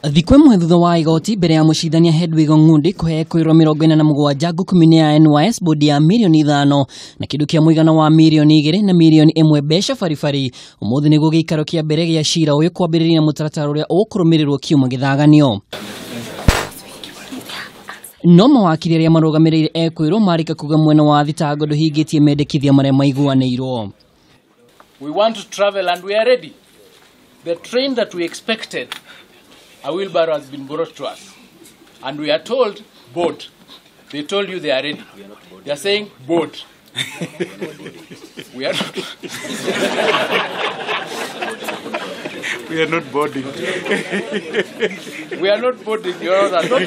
Thikũ ĩmwe thutha wa igoti mbere ya mucirithania Hedwig Ngundi kuhe ekuirwo mirongo 47 ngukumio-ini ya NYS bodi ya milioni 5 na kindu kia muigana wa milioni 2 na milioni 1 mbeca baribari umuthi niguo giikaro kia mbere gia cira uyu kwambiriria mutaratara uria ukurumirirwo kiuma githaganio. No mawakiri aria marugamirire ekuirwo marika kuga mwena wa thitango nduhingitie mendekithia maria maiguanĩirwo. We want to travel and we are ready. The train that we expected, a wheelbarrow has been brought to us. And we are told, board. They told you they are ready. They are saying, board. We are not. We are not boarding. We are not boarding, Your Honor.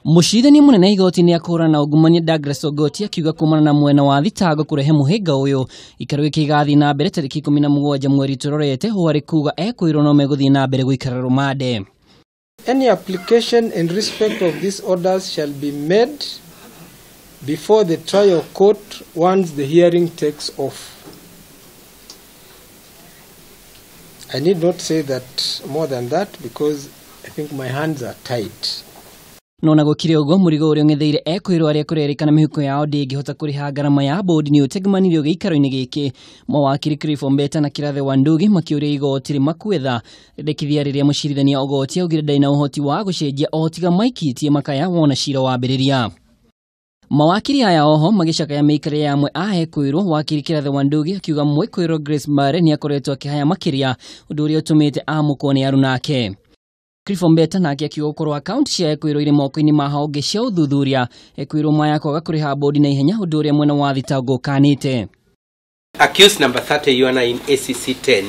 Mucirithania munene igoti-ini kuhurana ungumania Douglas Ogoti akiuga kumana na mwena wa thitango kurehe muhinga uyu ikaro ikigathi na mbere tariki 17 mweri turorete huari kuuga ekuirwo no meguthii na mbere guikara rumande. Any application in respect of these orders shall be made before the trial court once the hearing takes off. I need not say that more than that because I think my hands are tied. Nona gukire ugo murigo uri ngetheire ekuirwo aria kurerikana mihuko yao ndingihota kuriha garama ya bodi ni utegmanirio giikaro-ini giki mawakiri Kirinyaga na Kirathe Wandugi makiuria igoti rimakwetha rendekithia riria mucirithania Ogoti augire ndaina uhoti wa gucenjia otiga maikitie makaya wona cira wambiriria. Mawakiri aya oho magicakaya meikare yamwe a ekuirwo wakiri Kirathe Wandugi akiuga mwekuirwo Grace Mare ni akoretwo akihaya makiria undu uria utumite amukwo ni arunake. Kirinyaga nake akiuga ukorwo akaunti cia ekuirwo iri moko-ini ma honge cia uthuthuria ekuirwo maya kwaga kuriha bodi na ihenya undu uria mwena wa thitango ukanite. Accused number 30 Ihoya in ACC 10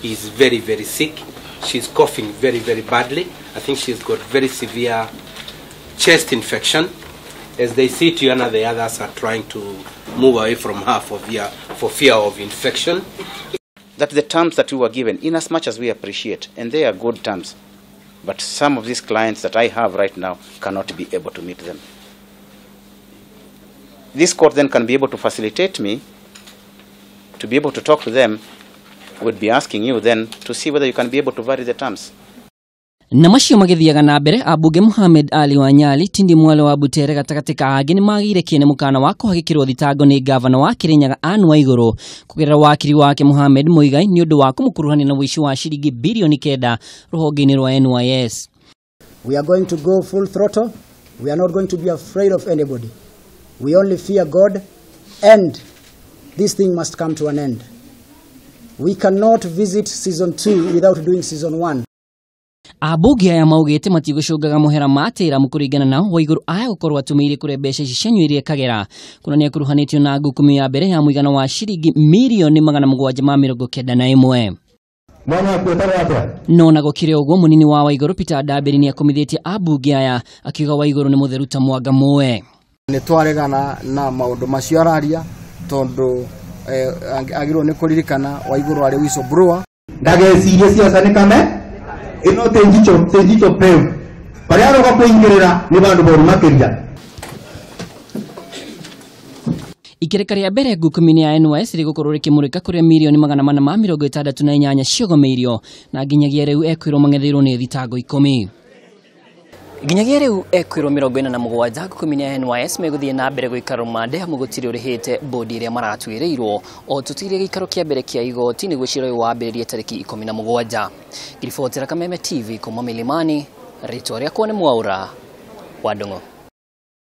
is very sick. She's coughing very badly. I think she's got very severe chest infection. As they see to Ihoya, the others are trying to move away from her for fear of infection. That the terms that we were given, in as much as we appreciate, and they are good terms, but some of these clients that I have right now cannot be able to meet them. This court then can be able to facilitate me to be able to talk to them. Would be asking you then to see whether you can be able to vary the terms. Na macio magithiaga na mbere ambunge Mohamed Ali Wanyali tindi mwale wa Butere gatagati ka agi ni magire kiene mukana wa kuhagikirwo thitango ni governor wa Kirinyaga Ann Waiguru kugerera wakiri wake Mohamed Muigai ni undu wa kumukuruhania na wishi wa shilingi bilioni 9 ruhonge-ini rwa NYS. We are going to go full throttle. We are not going to be afraid of anybody. We only fear God, and this thing must come to an end. We cannot visit season 2 without doing season 1. Ambunge aya maugite matigũcungaga muhera matira mukuringana nao Waiguru aya gukorwo atumeire kure mbeca cianyuirie kagera kuna ni akuruhanitio na ngukumio ya mbere ya muigana wa shilingi milioni 791. No na gukire uguo munini wa Waiguru Peter Ndabiri ni akomithitie ambunge aya akiuga Waiguru ni mutheru ta mwanga muwe. Ni twaregana na maundu macio araria tondu agirwo ni kuririkana Waiguru ari whistleblower ndagecirie ciaca ni kame ino tenjicho peu baria roga kuingirira ni bandu boru makiria. Ikereka ria mbere ngukumio-ini ya NYS rigukorwo rikimurika kuria milioni 468 ciogomeirio na nginyagia riu ekuirwo mangetheirwo ni thitango 10. Nginyagia riu ekuirwo 47 ngukumio-ini ya NYS meguthie na mbere guikara rumande amu gutiri urihite bodi iria maratwiriirwo o tutire gikaro kia mbere kia igoti niguo cira uyu wambiririe tariki 17. Giribotera Kameme TV kuma Milimani, Ritoria Kone Mwaura, Wadongo.